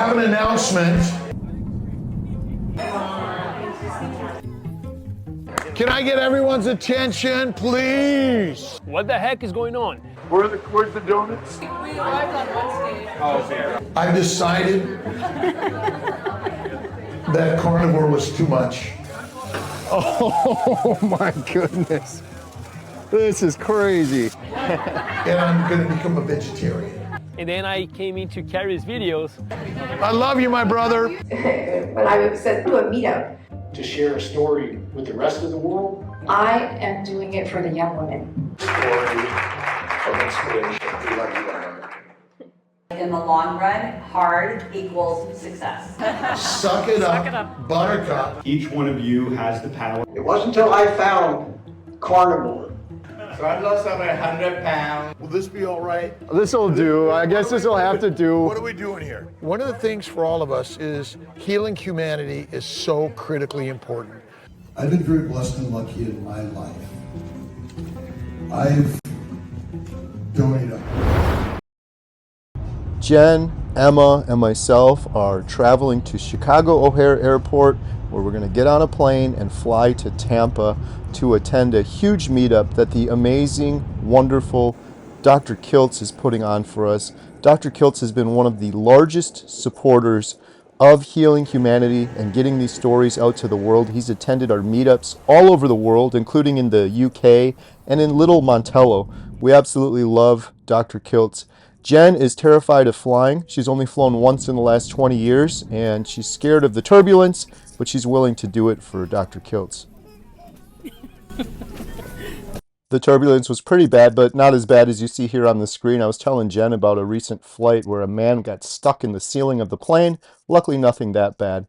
have an announcement. Can I get everyone's attention, please? What the heck is going on? Where's the donuts? We arrived on Wednesday. Oh, okay. I've decided that carnivore was too much. Oh my goodness. This is crazy. And I'm gonna become a vegetarian. And then I came into Carrie's videos. I love you, my brother. When I said do a meetup, To share a story with the rest of the world. I am doing it for the young women. Story of inspiration. We love you, Diana. In the long run, hard equals success. Suck it up, buttercup. Each one of you has the power. It wasn't until I found carnivore. So I've lost over 100 pounds. Will this be all right? This'll do. I guess this'll have to do. What are we doing here? One of the things for all of us is healing humanity is so critically important. I've been very blessed and lucky in my life. I've donated. Jen, Emma, and myself are traveling to Chicago O'Hare Airport, where we're going to get on a plane and fly to Tampa to attend a huge meetup that the amazing, wonderful Dr. Kiltz is putting on for us. Dr. Kiltz has been one of the largest supporters of Healing Humanity and getting these stories out to the world. He's attended our meetups all over the world, including in the UK and in Little Montello. We absolutely love Dr. Kiltz. Jen is terrified of flying. She's only flown once in the last 20 years, and she's scared of the turbulence, but she's willing to do it for Dr. Kiltz. The turbulence was pretty bad, but not as bad as you see here on the screen. I was telling Jen about a recent flight where a man got stuck in the ceiling of the plane. Luckily, nothing that bad.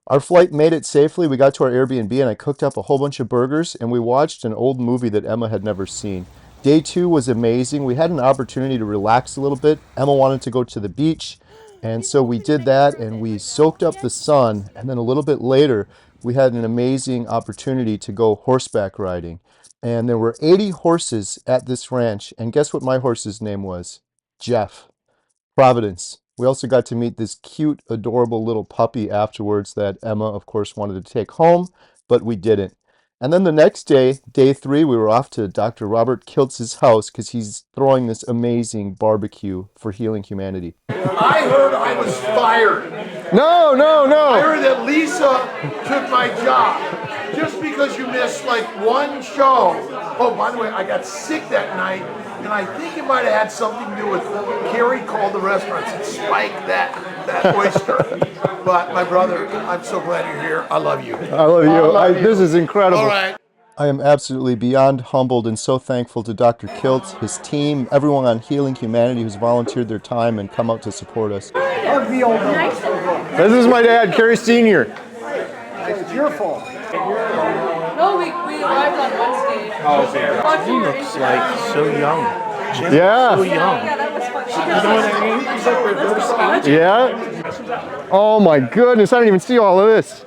Our flight made it safely. We got to our Airbnb, and I cooked up a whole bunch of burgers, and we watched an old movie that Emma had never seen. Day 2 was amazing. We had an opportunity to relax a little bit. Emma wanted to go to the beach, and so we did that, and we soaked up the sun, and then a little bit later, we had an amazing opportunity to go horseback riding. And there were 80 horses at this ranch, and guess what my horse's name was? Jeff. Providence. We also got to meet this cute, adorable little puppy afterwards that Emma, of course, wanted to take home, but we didn't. And then the next day, day 3, we were off to Dr. Robert Kiltz's house because he's throwing this amazing barbecue for Healing Humanity. I heard I was fired. No, no, no. I heard that Lisa took my job just because you missed like one show. Oh, by the way, I got sick that night, and I think it might have had something to do with Carrie called the restaurant and spiked that oyster. But my brother, I'm so glad you're here. I love you. I love you. This is incredible. All right. I am absolutely beyond humbled and so thankful to Dr. Kiltz, his team, everyone on Healing Humanity who's volunteered their time and come out to support us. This is my dad, Carrie Sr. It's your fault. No, we arrived on Wednesday. Oh, okay. He looks like so young. Yeah. So young. Yeah, that was fun. You know what I mean? He's like reverse aging. Yeah. Oh my goodness, I didn't even see all of this.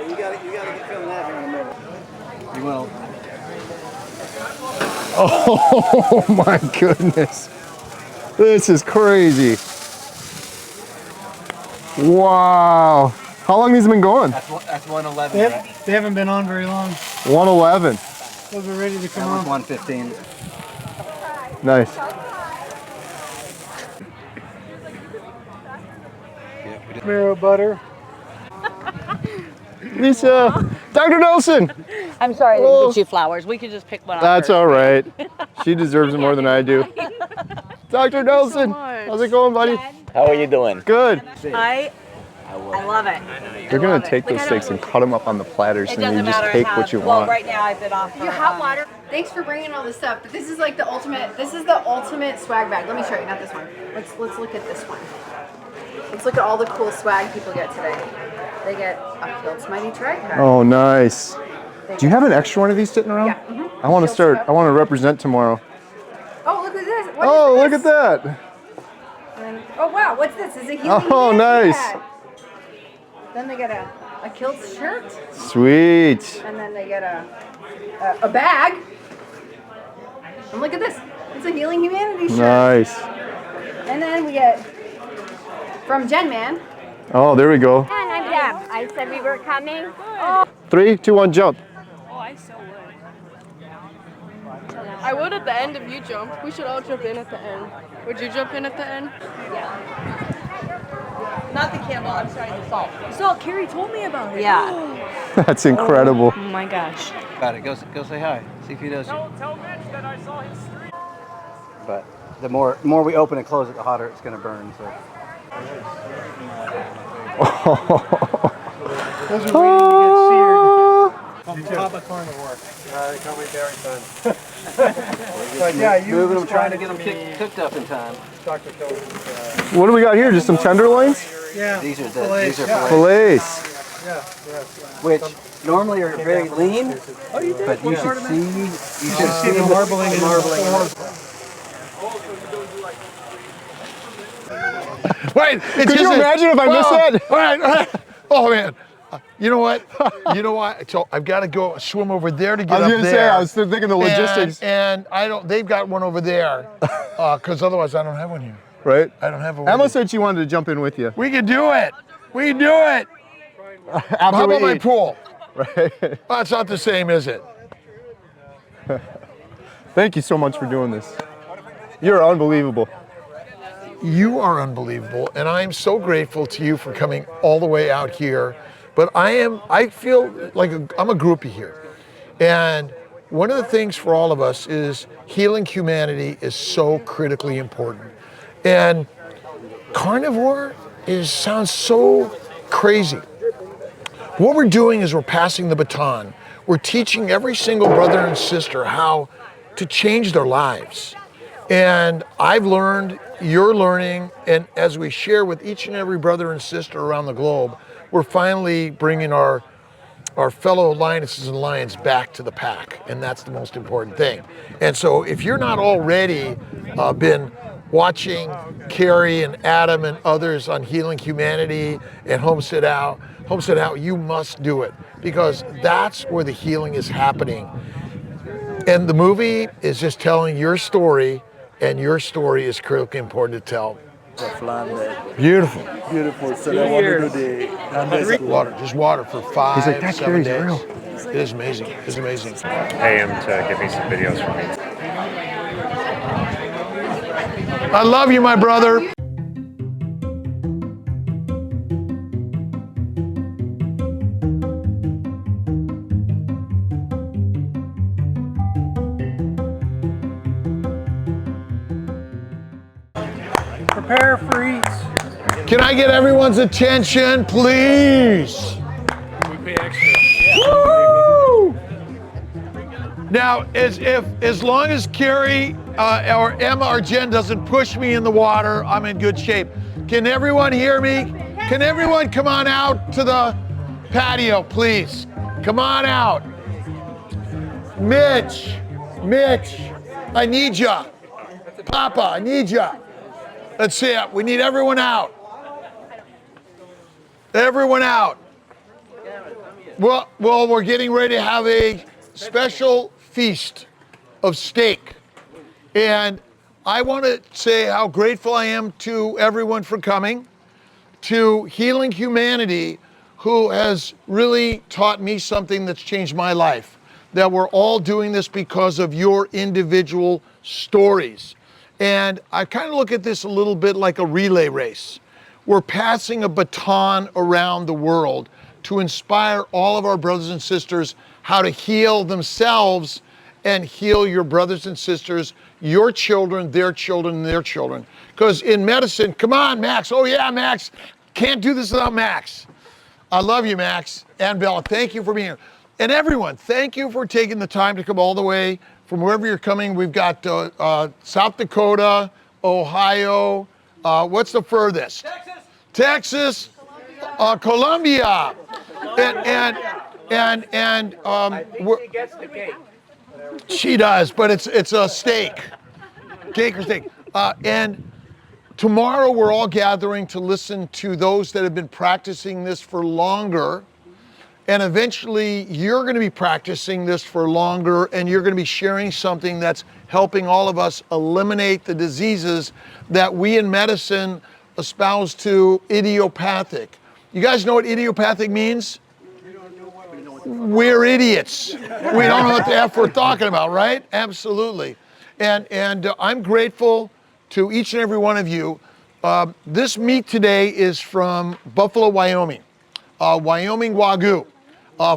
You gotta get filming that here in a minute. You will. Oh my goodness. This is crazy. Wow. How long has it been going? That's 111. They haven't been on very long. 111. Those are ready to come on. 115. Nice. Marrow butter. Lisa, Dr. Nelson. I'm sorry I didn't get you flowers. We could just pick one up. That's all right. She deserves it more than I do. Dr. Nelson, how's it going, buddy? How are you doing? Good. I love it. They're going to take those steaks and cut them up on the platters, and you just take what you want. Well, right now I've been off for hot water. Thanks for bringing all this stuff, but this is like the ultimate. This is the ultimate swag bag. Let me show you, not this one. Let's look at this one. Let's look at all the cool swag people get today. They get a Kiltz Mighty Tripod. Oh, nice. Do you have an extra one of these sitting around? Yeah. Mm-hmm. I want to start. I want to represent tomorrow. Oh, look at this. Oh, look at that. And, oh wow, what's this? Is it Healing Oh, Humanity nice. hat. Then they get a Kiltz shirt. Sweet. And then they get a bag. And look at this. It's a Healing Humanity shirt. Nice. And then we get From Jen Man. Oh, there we go. And I'm Deb. I said we were coming. Oh. 3, 2, 1, jump. Oh, I so would. I would at the end if you jumped. We should all jump in at the end. Would you jump in at the end? Yeah. Not the camel, I'm sorry, the salt. Salt, Carrie told me about it. Yeah. That's incredible. Oh my gosh. Got it. Go say hi. See if he does. Tell Mitch that I saw his stream. But the more we open and close it, the hotter it's going to burn. So. Those are waiting to get seared. Papa Carnivore. They call me Barry Fun. But yeah, you moving them, trying to get them cooked up in time. Dr. Kiltz. What do we got here? Just some tenderloins? Yeah. These are fillets. Fillets. Yeah. Which normally are very lean, but you should see the marbling and marbling. Wait, Could you imagine if I missed that? All right. Oh man. You know what? You know what? So I've got to go swim over there to get up there. I was going to say, I was thinking the logistics. And I don't. They've got one over there, because otherwise I don't have one here. Right? I don't have one. Emma said she wanted to jump in with you. We can do it. We can do it. How about my pool? Right. Well, it's not the same, is it? Thank you so much for doing this. You're unbelievable. You are unbelievable, and I am so grateful to you for coming all the way out here. But I feel like I'm a groupie here. And one of the things for all of us is healing humanity is so critically important. And carnivore sounds so crazy. What we're doing is we're passing the baton. We're teaching every single brother and sister how to change their lives. And I've learned, you're learning, and as we share with each and every brother and sister around the globe, we're finally bringing our fellow lionesses and lions back to the pack, and that's the most important thing. And so if you're not already been watching Carrie and Adam and others on Healing Humanity and HomesteadHow, you must do it, because that's where the healing is happening. And the movie is just telling your story, and your story is critically important to tell. Beautiful. Beautiful. So I want to do the water, just water for 5, He's like, that 7 Carrie's days. real. It is amazing. It's amazing. Pay him to give me some videos for me. I love you, my brother. Prepare for eats. Can I get everyone's attention, please? We pay extra. Woo! Now, as long as Carrie or Emma or Jen doesn't push me in the water, I'm in good shape. Can everyone hear me? Can everyone come on out to the patio, please? Come on out. Mitch, I need ya. Papa, I need ya. That's it. We need everyone out. Everyone out. Well, we're getting ready to have a special feast of steak. And I want to say how grateful I am to everyone for coming, to Healing Humanity, who has really taught me something that's changed my life, that we're all doing this because of your individual stories. And I kind of look at this a little bit like a relay race. We're passing a baton around the world to inspire all of our brothers and sisters how to heal themselves and heal your brothers and sisters, your children, their children, and their children. Because in medicine, come on, Max. Oh yeah, Max. Can't do this without Max. I love you, Max and Bella. Thank you for being here. And everyone, thank you for taking the time to come all the way from wherever you're coming. We've got South Dakota, Ohio. What's the furthest? Texas, Colombia. And gets the cake. she does, but it's a steak. Cake or steak. And tomorrow we're all gathering to listen to those that have been practicing this for longer. And eventually you're going to be practicing this for longer, and you're going to be sharing something that's helping all of us eliminate the diseases that we in medicine espouse to idiopathic. You guys know what idiopathic means? We're idiots. We don't know what the F we're talking about, right? Absolutely. And I'm grateful to each and every one of you. This meat today is from Buffalo, Wyoming. Wyoming Wagyu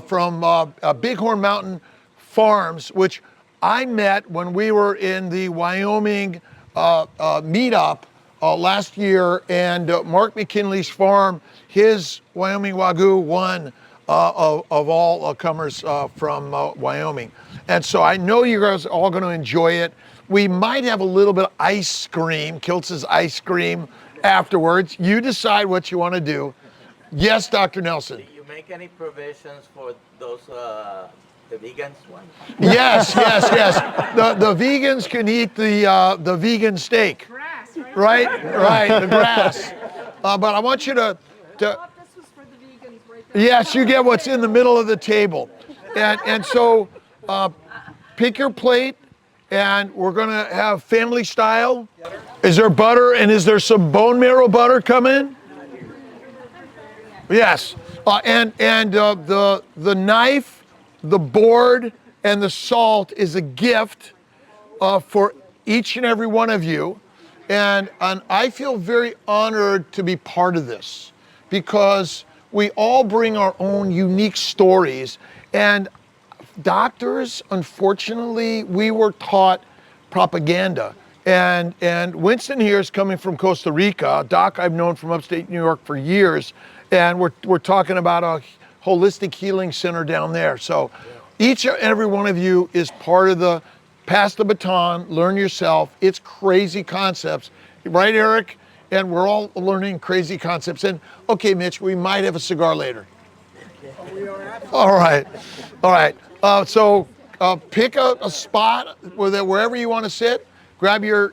from Bighorn Mountain Farms, which I met when we were in the Wyoming Meatup last year, and Mark McKinley's farm, his Wyoming Wagyu won of all comers from Wyoming. And so I know you guys are all going to enjoy it. We might have a little bit of ice cream, Kiltz's ice cream afterwards. You decide what you want to do. Yes, Dr. Nelson. Do you make any provisions for those the vegans ones? Yes. The vegans can eat the vegan steak. Grass, right? Right, the grass. But I want you to yes, you get what's in the middle of the table. And so pick your plate, and we're gonna have family style. Is there butter, and is there some bone marrow butter coming? Yes. And the knife, the board, and the salt is a gift for each and every one of you. And I feel very honored to be part of this, because we all bring our own unique stories. And doctors, unfortunately, we were taught propaganda. And Winston here is coming from Costa Rica. Doc I've known from upstate New York for years. And we're talking about a holistic healing center down there. So each and every one of you is part of the pass the baton, learn yourself. It's crazy concepts, right, Eric? And we're all learning crazy concepts. And okay, Mitch, we might have a cigar later. All right. So pick a spot wherever you want to sit. Grab your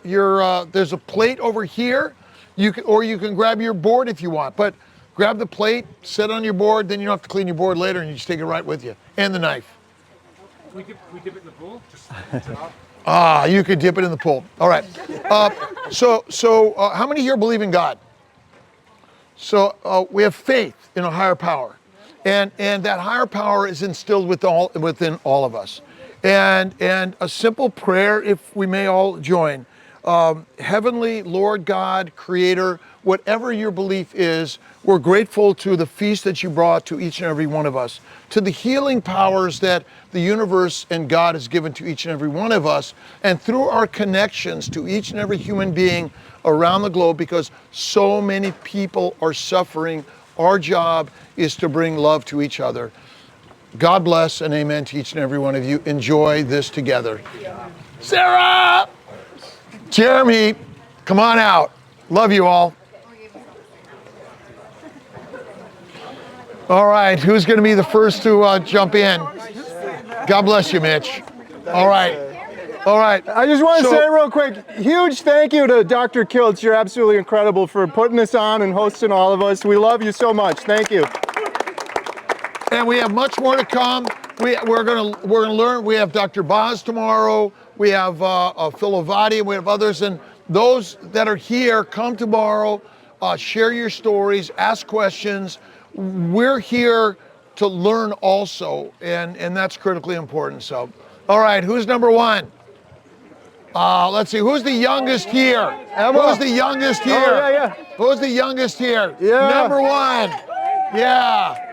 there's a plate over here. You can grab your board if you want. But grab the plate, sit on your board, then you don't have to clean your board later, and you just take it right with you. And the knife. We dip it in the pool? You could dip it in the pool. All right. So how many here believe in God? So we have faith in a higher power. And that higher power is instilled within all of us. And a simple prayer, if we may all join. Heavenly Lord God, Creator, whatever your belief is, we're grateful to the feast that you brought to each and every one of us, to the healing powers that the universe and God has given to each and every one of us, and through our connections to each and every human being around the globe, because so many people are suffering. Our job is to bring love to each other. God bless and amen to each and every one of you. Enjoy this together. Sarah! Jeremy, come on out. Love you all. All right, who's going to be the first to jump in? God bless you, Mitch. All right. I just want to say real quick, huge thank you to Dr. Kiltz. You're absolutely incredible for putting this on and hosting all of us. We love you so much. Thank you. And we have much more to come. We're gonna learn. We have Dr. Boz tomorrow. We have Phil Avati, and we have others. And those that are here, come tomorrow. Share your stories. Ask questions. We're here to learn also, and that's critically important. So, all right, who's number one? Let's see. Who's the youngest here? Emma. Who's the youngest here? Oh, yeah. Who's the youngest here? Yeah. Number one. Yeah.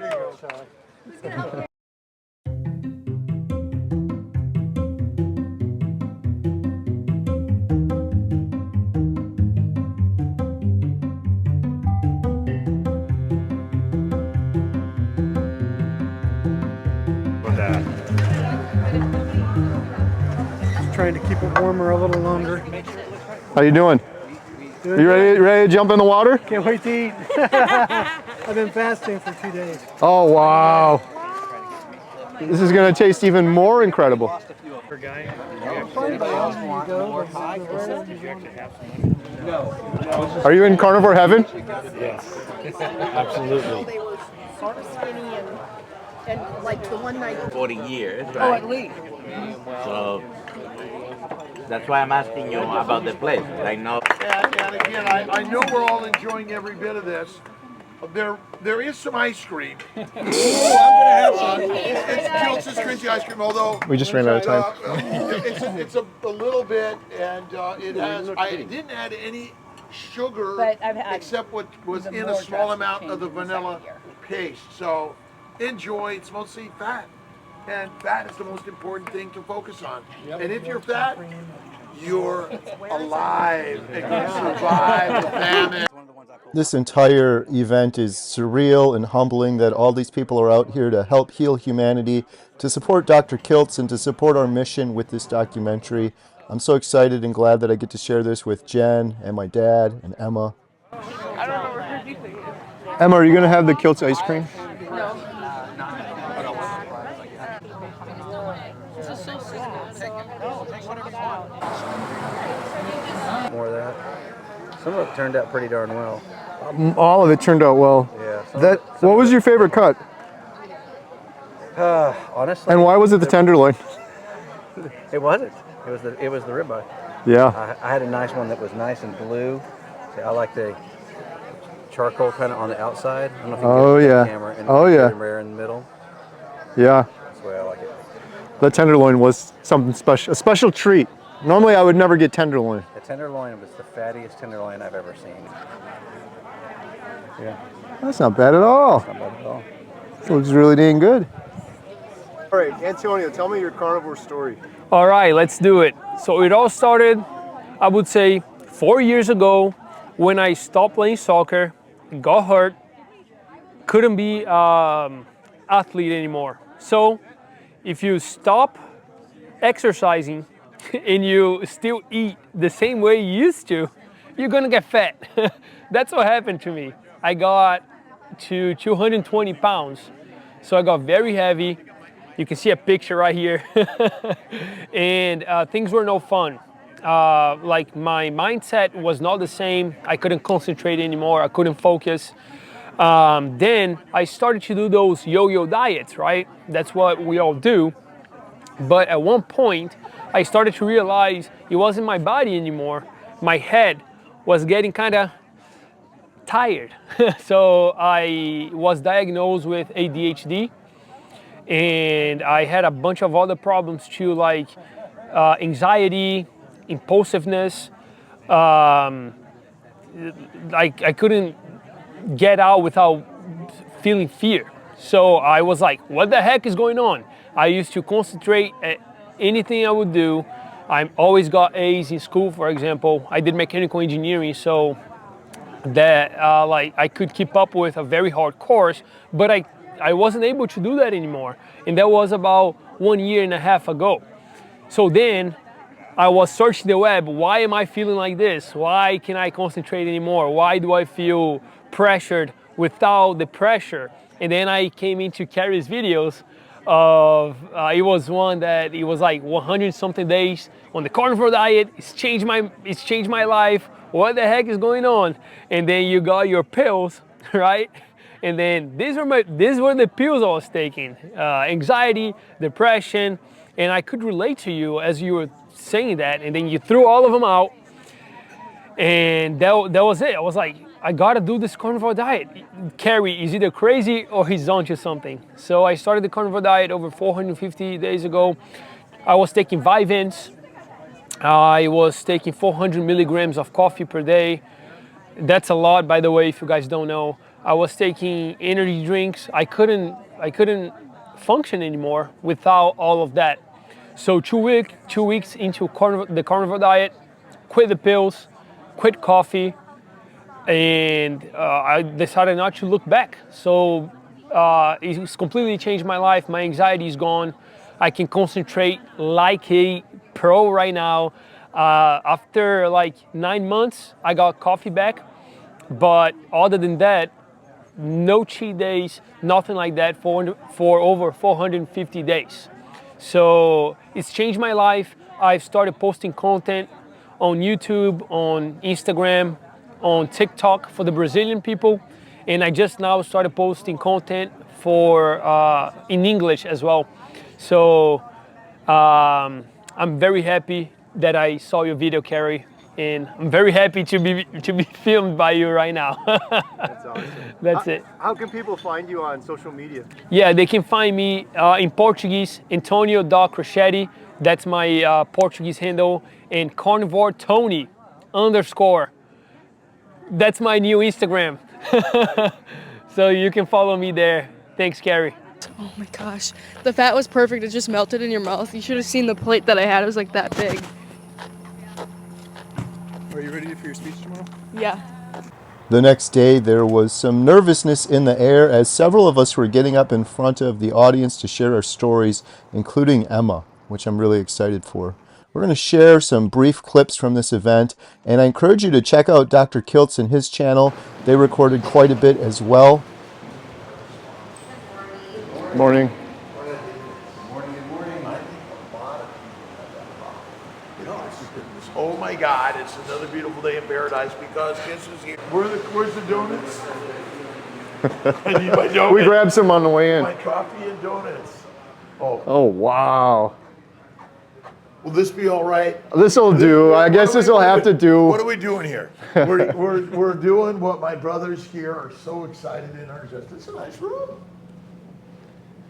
Just trying to keep it warmer a little longer. How you doing? You ready to jump in the water? Can't wait to eat. I've been fasting for 2 days. Oh, wow. This is going to taste even more incredible. Are you in carnivore heaven? Yes, absolutely. They were sort of skinny and like the one night. 40 years, right? Oh, at least. So That's why I'm asking you about the place. I know. And again, I know we're all enjoying every bit of this. There is some ice cream. I'm gonna have some. It's Kiltz's crunchy ice cream, although We just ran out of time. it's a little bit, and it has. I didn't add any sugar except what was in a small amount of the vanilla paste. So enjoy. It's mostly fat, and fat is the most important thing to focus on. And if you're fat, you're alive and you survive the famine. This entire event is surreal and humbling that all these people are out here to help heal humanity, to support Dr. Kiltz, and to support our mission with this documentary. I'm so excited and glad that I get to share this with Jen and my dad and Emma. Emma, are you going to have the Kiltz ice cream? More of that. Some of it turned out pretty darn well. All of it turned out well. Yeah. What was your favorite cut? Honestly. And why was it the tenderloin? It wasn't. It was the ribeye. Yeah. I had a nice one that was nice and blue. See, I like the charcoal kind of on the outside. I don't know if you can get the camera. And rare in the middle. Yeah. That's the way I like it. The tenderloin was something special, a special treat. Normally I would never get tenderloin. The tenderloin was the fattiest tenderloin I've ever seen. Yeah. That's not bad at all. Not bad at all. It looks really dang good. All right, Antonio, tell me your carnivore story. All right, let's do it. So it all started, I would say, 4 years ago when I stopped playing soccer, got hurt, couldn't be athlete anymore. So if you stop exercising and you still eat the same way you used to, you're gonna get fat. That's what happened to me. I got to 220 pounds. So I got very heavy. You can see a picture right here. And things were no fun. Like my mindset was not the same. I couldn't concentrate anymore. I couldn't focus. Then I started to do those yo-yo diets, right? That's what we all do. But at one point, I started to realize it wasn't my body anymore. My head was getting kind of tired. So I was diagnosed with ADHD, and I had a bunch of other problems too, like anxiety, impulsiveness. Like I couldn't get out without feeling fear. So I was like, what the heck is going on? I used to concentrate at anything I would do. I always got A's in school, for example. I did mechanical engineering, so that like I could keep up with a very hard course, but I wasn't able to do that anymore. And that was about 1.5 years ago. So then I was searching the web. Why am I feeling like this? Why can't I concentrate anymore? Why do I feel pressured without the pressure? And then I came into Carrie's videos of, it was one that it was like 100 something days on the carnivore diet. It's changed my life. What the heck is going on? And then you got your pills, right? And then these were the pills I was taking. Anxiety, depression, and I could relate to you as you were saying that, and then you threw all of them out, and that was it. I was like, I gotta do this carnivore diet. Carrie is either crazy or he's onto something. So I started the carnivore diet over 450 days ago. I was taking Vyvanse. I was taking 400 milligrams of coffee per day. That's a lot, by the way, if you guys don't know. I was taking energy drinks. I couldn't function anymore without all of that. So 2 weeks into the carnivore diet, quit the pills, quit coffee, and I decided not to look back. So it's completely changed my life. My anxiety is gone. I can concentrate like a pro right now. After like 9 months, I got coffee back. But other than that, no cheat days, nothing like that for over 450 days. So it's changed my life. I've started posting content on YouTube, on Instagram, on TikTok for the Brazilian people. And I just now started posting content for in English as well. So I'm very happy that I saw your video, Carrie, and I'm very happy to be filmed by you right now. That's awesome. That's it. How can people find you on social media? Yeah, they can find me in Portuguese, Antonio.Crocetti. That's my Portuguese handle, and Carnivore Tony _ That's my new Instagram. So you can follow me there. Thanks, Carrie. Oh my gosh. The fat was perfect. It just melted in your mouth. You should have seen the plate that I had. It was like that big. Are you ready for your speech tomorrow? Yeah. The next day, there was some nervousness in the air as several of us were getting up in front of the audience to share our stories, including Emma, which I'm really excited for. We're going to share some brief clips from this event, and I encourage you to check out Dr. Kiltz and his channel. They recorded quite a bit as well. Morning. Oh my God, it's another beautiful day in paradise because guess who's here? Where's the donuts? I need my donuts. We grabbed some on the way in. My coffee and donuts. Oh, wow. Will this be all right? This'll do. I guess this'll have to do. What are we doing here? We're doing what my brothers here are so excited in our just. It's a nice room.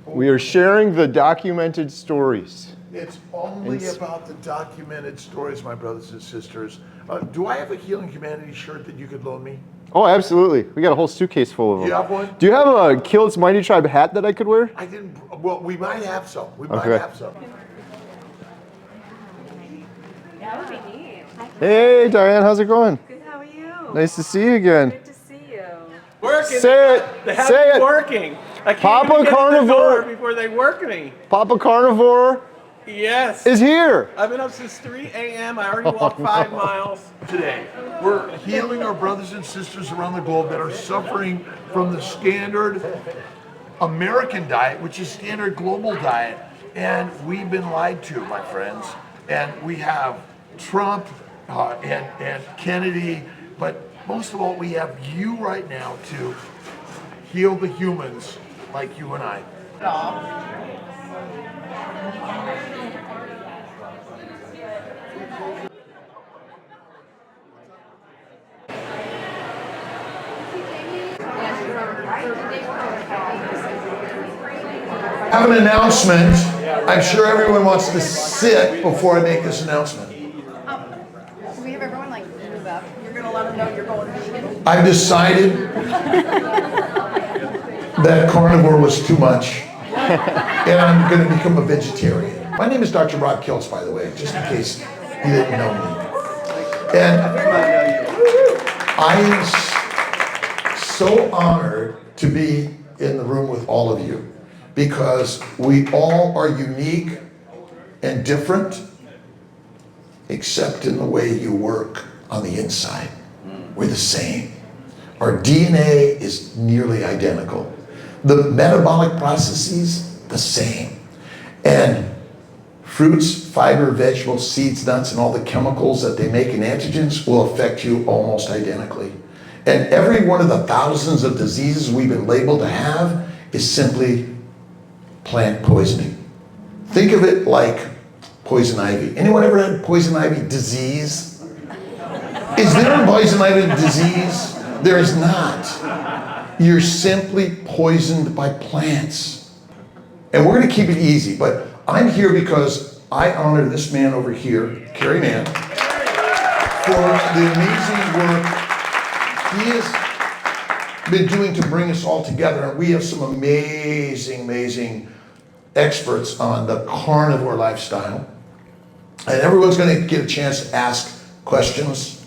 We are sharing the documented stories. It's only about the documented stories, my brothers and sisters. Do I have a Healing Humanity shirt that you could loan me? Oh, absolutely. We got a whole suitcase full of them. You have one? Do you have a Kiltz Mighty Tribe hat that I could wear? I didn't. Well, we might have some. We might have some. That would be neat. Hey, Diane, how's it going? Good, how are you? Nice to see you again. Good to see you. Working. Say it. They have Say me it. working. I can't Papa even get in the door Carnivore. before they work me. Papa Carnivore Yes. is here. I've been up since 3 a.m. I already walked 5 miles. Today, we're healing our brothers and sisters around the globe that are suffering from the standard American diet, which is standard global diet. And we've been lied to, my friends. And we have Trump and Kennedy, but most of all, we have you right now to heal the humans like you and I. I have an announcement. I'm sure everyone wants to sit before I make this announcement. Can we have everyone like move up? You're gonna let them know you're going vegan. I've decided that carnivore was too much, and I'm going to become a vegetarian. My name is Dr. Rob Kiltz, by the way, just in case you didn't know me. And I am so honored to be in the room with all of you because we all are unique and different, except in the way you work on the inside. We're the same. Our DNA is nearly identical. The metabolic processes, the same. And fruits, fiber, vegetables, seeds, nuts, and all the chemicals that they make in antigens will affect you almost identically. And every one of the thousands of diseases we've been labeled to have is simply plant poisoning. Think of it like poison ivy. Anyone ever had poison ivy disease? Is there a poison ivy disease? There is not. You're simply poisoned by plants. And we're going to keep it easy, but I'm here because I honor this man over here, Kerry Mann, for the amazing work he has been doing to bring us all together. And we have some amazing experts on the carnivore lifestyle. And everyone's going to get a chance to ask questions.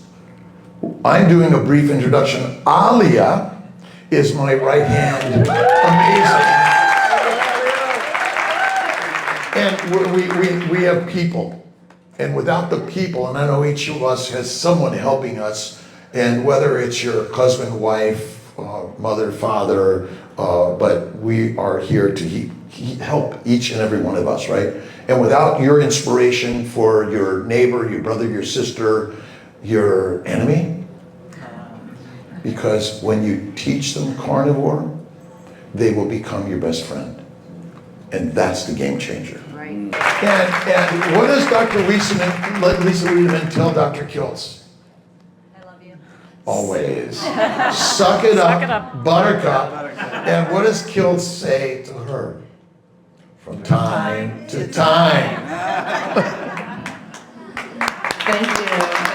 I'm doing a brief introduction. Alia is my right hand. Amazing. And we have people. And without the people, and I know each of us has someone helping us, and whether it's your husband, wife, mother, father, but we are here to help each and every one of us, right? And without your inspiration for your neighbor, your brother, your sister, your enemy, because when you teach them carnivore, they will become your best friend. And that's the game changer. Right. right. And what does Dr. Lisa Wiedemann tell Dr. Kiltz? I love you. Always. Suck it up, buttercup. And what does Kiltz say to her? From time to time. Thank you.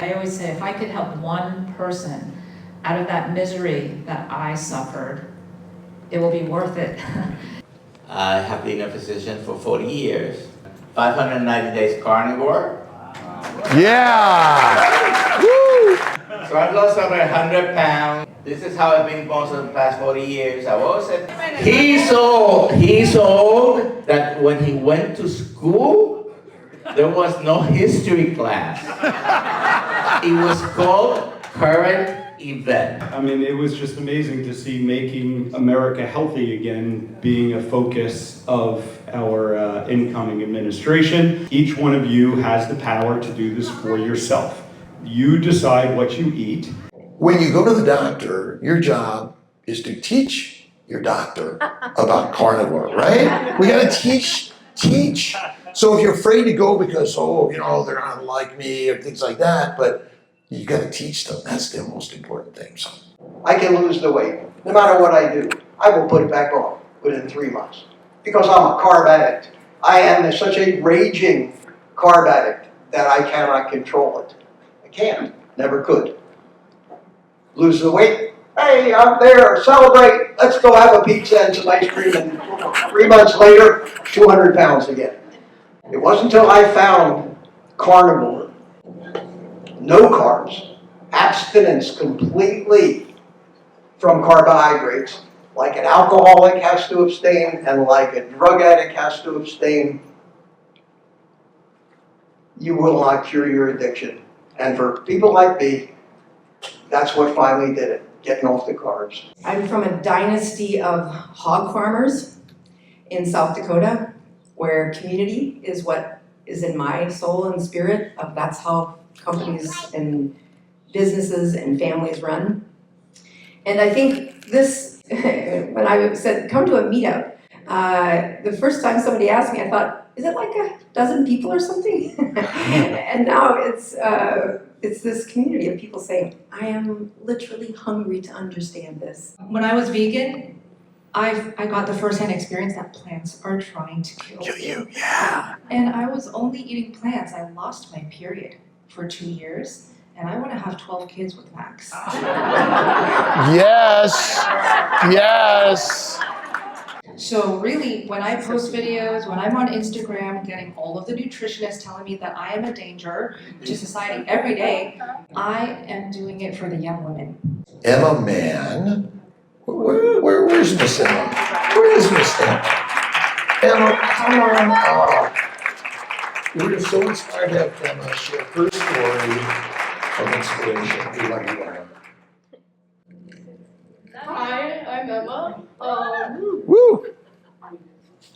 I always say if I could help one person out of that misery that I suffered, it will be worth it. I have been a physician for 40 years. 590 days carnivore. Yeah! Woo! So I've lost over 100 pounds. This is how I've been most of the past 40 years. I was said he's so old that when he went to school, there was no history class. It was called Current Event. I mean, it was just amazing to see making America healthy again being a focus of our incoming administration. Each one of you has the power to do this for yourself. You decide what you eat. When you go to the doctor, your job is to teach your doctor about carnivore, right? We gotta teach. So if you're afraid to go because, they're not gonna like me or things like that, but you gotta teach them. That's the most important thing. So I can lose the weight. No matter what I do, I will put it back on within 3 months. Because I'm a carb addict. I am such a raging carb addict that I cannot control it. I can't, never could. Lose the weight, hey, I'm there, celebrate, let's go have a pizza and some ice cream, and 3 months later, 200 pounds again. It wasn't until I found carnivore, no carbs, abstinence completely from carbohydrates, like an alcoholic has to abstain and like a drug addict has to abstain. You will not cure your addiction. And for people like me, that's what finally did it, getting off the carbs. I'm from a dynasty of hog farmers in South Dakota, where community is what is in my soul and spirit. That's how companies and businesses and families run. And I think this, when I said, come to a meetup, the first time somebody asked me, I thought, is it like a dozen people or something? And now it's this community of people saying, I am literally hungry to understand this. When I was vegan, I got the first-hand experience that plants are trying to kill you. Yeah. And I was only eating plants. I lost my period for 2 years, and I want to have 12 kids with Max. Yes. So really, when I post videos, when I'm on Instagram, getting all of the nutritionists telling me that I am a danger to society every day, I am doing it for the young women. Emma Mann. Where's Miss Emma? Where is Miss Emma? Emma, come on. Oh. We're so inspired to have Emma share her story of inspiration. We love you, Emma. Hi, I'm Emma. Woo!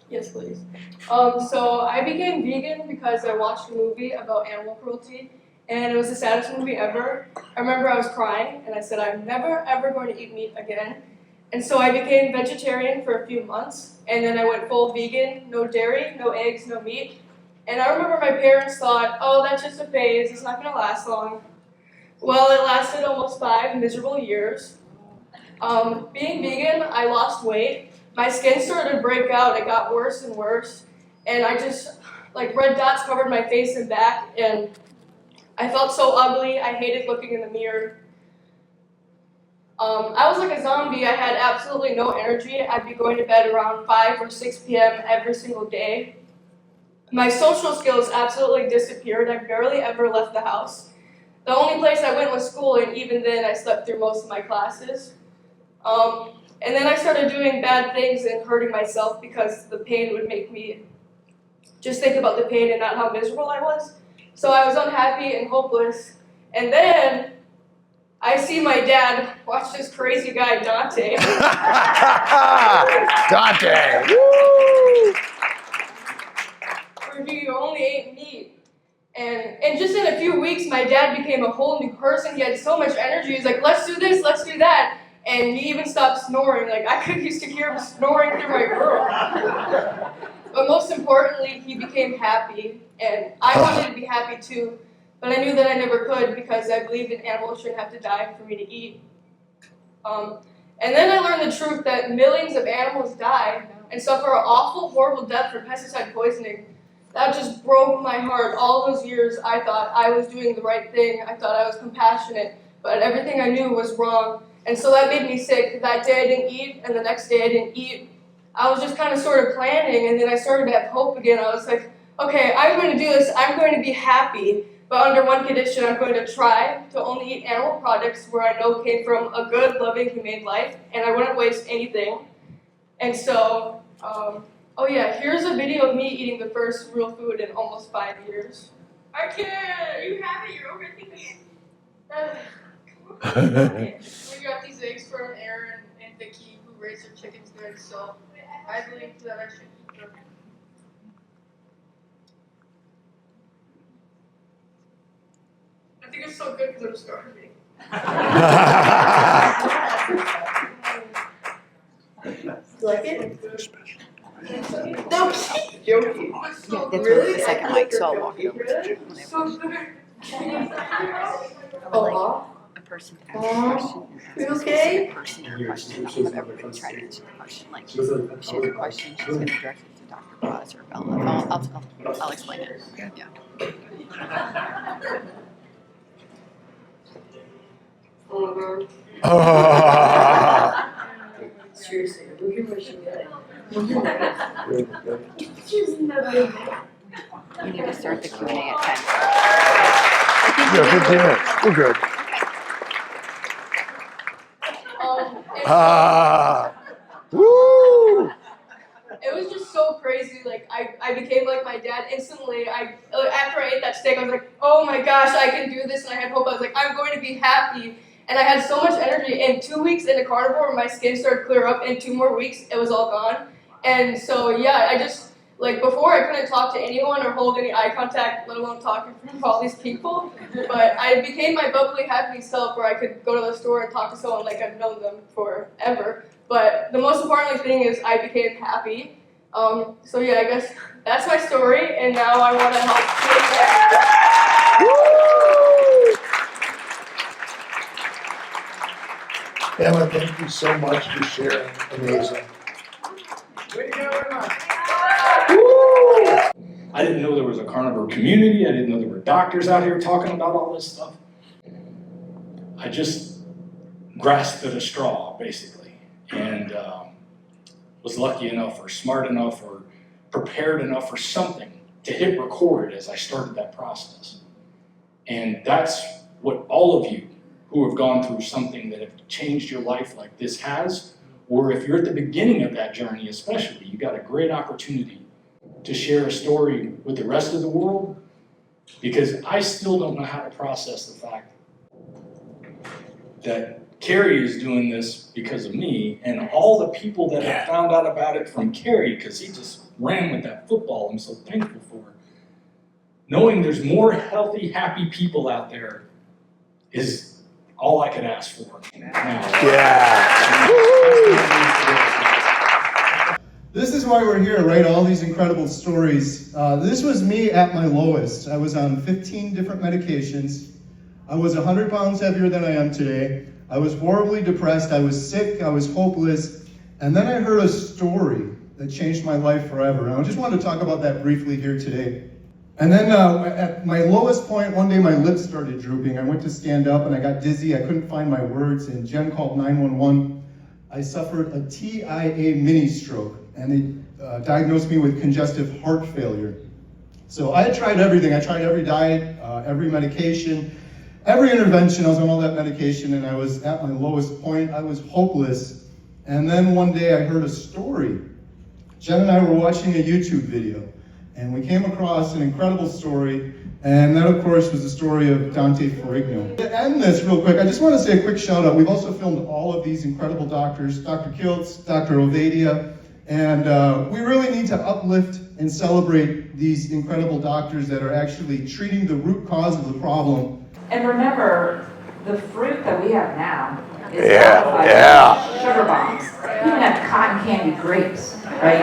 Yes, please. So I became vegan because I watched a movie about animal cruelty, and it was the saddest movie ever. I remember I was crying, and I said, I'm never, ever going to eat meat again. And so I became vegetarian for a few months, and then I went full vegan, no dairy, no eggs, no meat. And I remember my parents thought, oh, that's just a phase, it's not going to last long. Well, it lasted almost 5 miserable years. Being vegan, I lost weight. My skin started to break out, it got worse and worse. And I just, like, red dots covered my face and back, and I felt so ugly, I hated looking in the mirror. I was like a zombie. I had absolutely no energy. I'd be going to bed around 5 or 6 p.m. every single day. My social skills absolutely disappeared. I barely ever left the house. The only place I went was school, and even then I slept through most of my classes. And then I started doing bad things and hurting myself because the pain would make me just think about the pain and not how miserable I was. So I was unhappy and hopeless. And then I see my dad watch this crazy guy, Dante. Dante! Woo! Where he only ate meat. And just in a few weeks, my dad became a whole new person. He had so much energy. He was like, let's do this, let's do that. And he even stopped snoring. Like, I used to hear him snoring through my room. But most importantly, he became happy, and I wanted to be happy too, but I knew that I never could because I believed an animal shouldn't have to die for me to eat. And then I learned the truth that millions of animals die and suffer an awful, horrible death from pesticide poisoning. That just broke my heart. All those years I thought I was doing the right thing. I thought I was compassionate, but everything I knew was wrong. And so that made me sick. That day I didn't eat, and the next day I didn't eat. I was just kind of sort of planning, and then I started to have hope again. I was like, okay, I'm going to do this. I'm going to be happy. But under one condition, I'm going to try to only eat animal products where I know came from a good, loving, humane life, and I wouldn't waste anything. And so, oh yeah, here's a video of me eating the first real food in almost 5 years. I can't. You have it. You're overthinking it. We got these eggs from Aaron and Vicky, who raised their chickens good, so I believe that I should eat them. I think it's so good because I'm starving. You like it? No, joking. That's really the second mic, so I'll walk it over. So good. Oh, a person asks a question. You okay? A person or question, whatever, and try to answer the question. Like, if she has a question, she's going to direct it to Dr. Braz or Bella. I'll explain it. Yeah. Oh my god. Seriously, look at what she did. We need to start the Q&A at 10. Yeah, 15 minutes. We're good. Woo! It was just so crazy. Like I became like my dad instantly. After I ate that steak, I was like, oh my gosh, I can do this, and I had hope. I was like, I'm going to be happy, and I had so much energy. And 2 weeks into carnivore, my skin started to clear up. In 2 more weeks, it was all gone. And so yeah, I just like before I couldn't talk to anyone or hold any eye contact, let alone talk in front of all these people. But I became my bubbly, happy self, where I could go to the store and talk to someone like I've known them forever. But the most important thing is I became happy. So yeah, I guess that's my story, and now I want to help people. Emma, thank you so much for sharing. Amazing. I didn't know there was a carnivore community. I didn't know there were doctors out here talking about all this stuff. I just grasped at a straw, basically, and was lucky enough or smart enough or prepared enough or something to hit record as I started that process. And that's what all of you who have gone through something that have changed your life like this has, or if you're at the beginning of that journey especially, you got a great opportunity to share a story with the rest of the world, because I still don't know how to process the fact that Carrie is doing this because of me, and all the people that have found out about it from Carrie, because he just ran with that football. I'm so thankful for. Knowing there's more healthy, happy people out there is all I could ask for. This is why we're here, right? All these incredible stories. This was me at my lowest. I was on 15 different medications. I was 100 pounds heavier than I am today. I was horribly depressed. I was sick. I was hopeless. And then I heard a story that changed my life forever. And I just wanted to talk about that briefly here today. And then at my lowest point, one day my lips started drooping. I went to stand up and I got dizzy. I couldn't find my words, and Jen called 911. I suffered a TIA mini stroke, and they diagnosed me with congestive heart failure. So I had tried everything. I tried every diet, every medication, every intervention. I was on all that medication, and I was at my lowest point. I was hopeless. And then one day I heard a story. Jen and I were watching a YouTube video, and we came across an incredible story, and that, of course, was the story of Dante Ferrigno. To end this real quick, I just want to say a quick shout out. We've also filmed all of these incredible doctors, Dr. Kiltz, Dr. Ovadia, and we really need to uplift and celebrate these incredible doctors that are actually treating the root cause of the problem. And remember, the fruit that we have now is sugar bombs. We even have cotton candy grapes, right?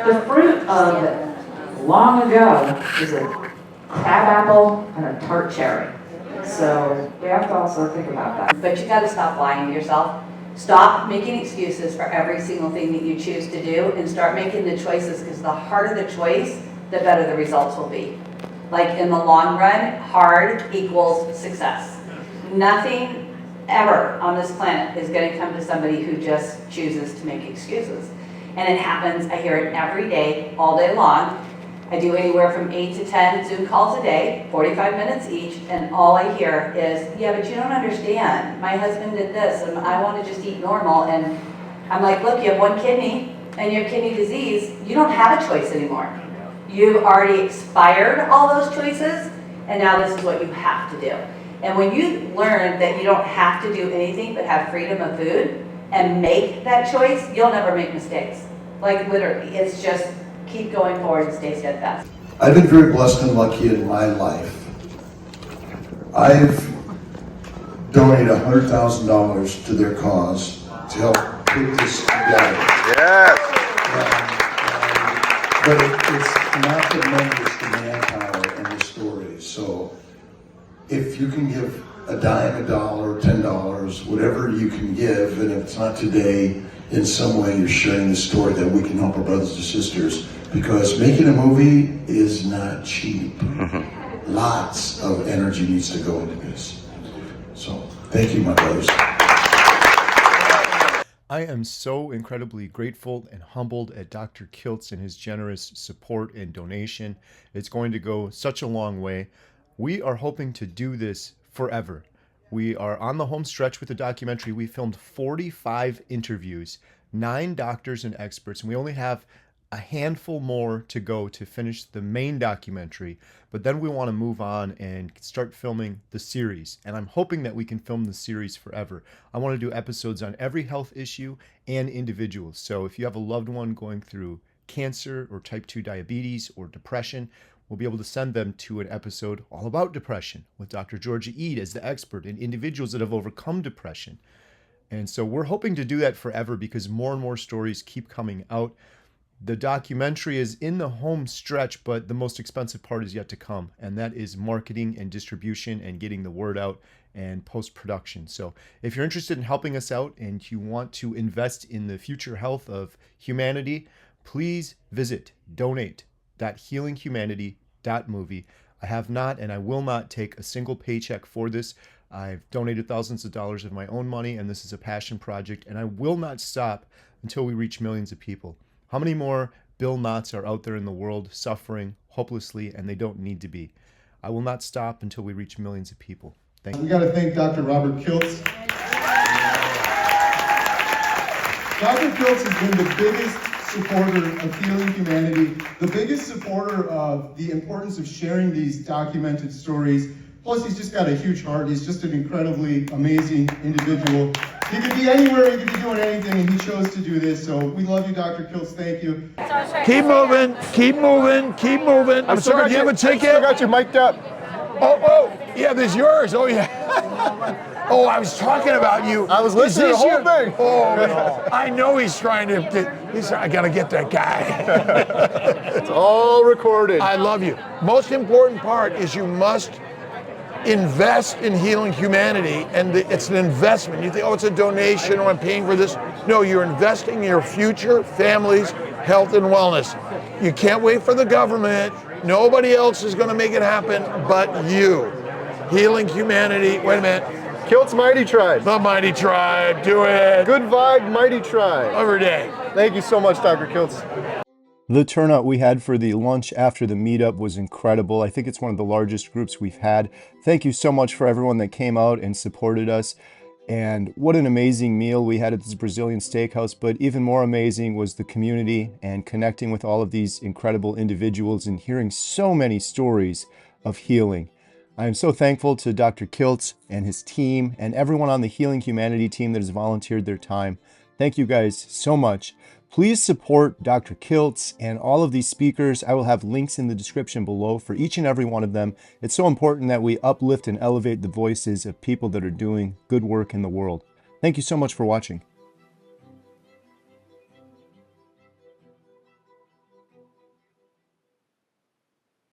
The fruit of long ago is a crabapple and a tart cherry. So we have to also think about that. But you gotta stop lying to yourself. Stop making excuses for every single thing that you choose to do and start making the choices, because the harder the choice, the better the results will be. Like in the long run, hard equals success. Nothing ever on this planet is gonna come to somebody who just chooses to make excuses. And it happens, I hear it every day, all day long. I do anywhere from 8 to 10 Zoom calls a day, 45 minutes each, and all I hear is, yeah, but you don't understand. My husband did this, and I want to just eat normal. And I'm like, look, you have one kidney, and you have kidney disease. You don't have a choice anymore. You've already expired all those choices, and now this is what you have to do. And when you learn that you don't have to do anything but have freedom of food and make that choice, you'll never make mistakes. Like literally, it's just keep going forward and stay steadfast. I've been very blessed and lucky in my life. I've donated $100,000 to their cause to help put this together. Yes. But it's not the money, it's the manpower and the stories. So if you can give a dime, a dollar, $10, whatever you can give, and if it's not today, in some way you're sharing the story that we can help our brothers and sisters, because making a movie is not cheap. Lots of energy needs to go into this. So thank you, my brothers. I am so incredibly grateful and humbled at Dr. Kiltz and his generous support and donation. It's going to go such a long way. We are hoping to do this forever. We are on the home stretch with the documentary. We filmed 45 interviews, 9 doctors and experts, and we only have a handful more to go to finish the main documentary, but then we want to move on and start filming the series. And I'm hoping that we can film the series forever. I want to do episodes on every health issue and individuals. So if you have a loved one going through cancer or type 2 diabetes or depression, we'll be able to send them to an episode all about depression with Dr. Georgia Eid as the expert in individuals that have overcome depression. And so we're hoping to do that forever because more and more stories keep coming out. The documentary is in the home stretch, but the most expensive part is yet to come, and that is marketing and distribution and getting the word out and post-production. So if you're interested in helping us out and you want to invest in the future health of humanity, please visit donate.healinghumanity.movie. I have not and I will not take a single paycheck for this. I've donated thousands of dollars of my own money, and this is a passion project, and I will not stop until we reach millions of people. How many more Bill Knotts are out there in the world suffering hopelessly, and they don't need to be? I will not stop until we reach millions of people. Thank you. We got to thank Dr. Robert Kiltz. Dr. Kiltz has been the biggest supporter of Healing Humanity, the biggest supporter of the importance of sharing these documented stories. Plus, he's just got a huge heart. He's just an incredibly amazing individual. He could be anywhere, he could be doing anything, and he chose to do this. So we love you, Dr. Kiltz. Thank you. Keep moving, keep moving, keep moving. I'm sorry, do you have a ticket? I got you mic'd up. Oh, yeah, this is yours. Oh, yeah. Oh, I was talking about you. I was listening to the whole thing. Oh, no. I know he's trying to get, I got to get that guy. It's all recorded. I love you. Most important part is you must invest in Healing Humanity, and it's an investment. You think, oh, it's a donation or I'm paying for this. No, you're investing in your future, family's health and wellness. You can't wait for the government. Nobody else is going to make it happen but you. Healing Humanity. Wait a minute. Kiltz Mighty Tribe. The Mighty Tribe. Do it. Good vibe, Mighty Tribe. Every day. Thank you so much, Dr. Kiltz. The turnout we had for the lunch after the meetup was incredible. I think it's one of the largest groups we've had. Thank you so much for everyone that came out and supported us. And what an amazing meal we had at this Brazilian steakhouse. But even more amazing was the community and connecting with all of these incredible individuals and hearing so many stories of healing. I am so thankful to Dr. Kiltz and his team and everyone on the Healing Humanity team that has volunteered their time. Thank you guys so much. Please support Dr. Kiltz and all of these speakers. I will have links in the description below for each and every one of them. It's so important that we uplift and elevate the voices of people that are doing good work in the world. Thank you so much for watching.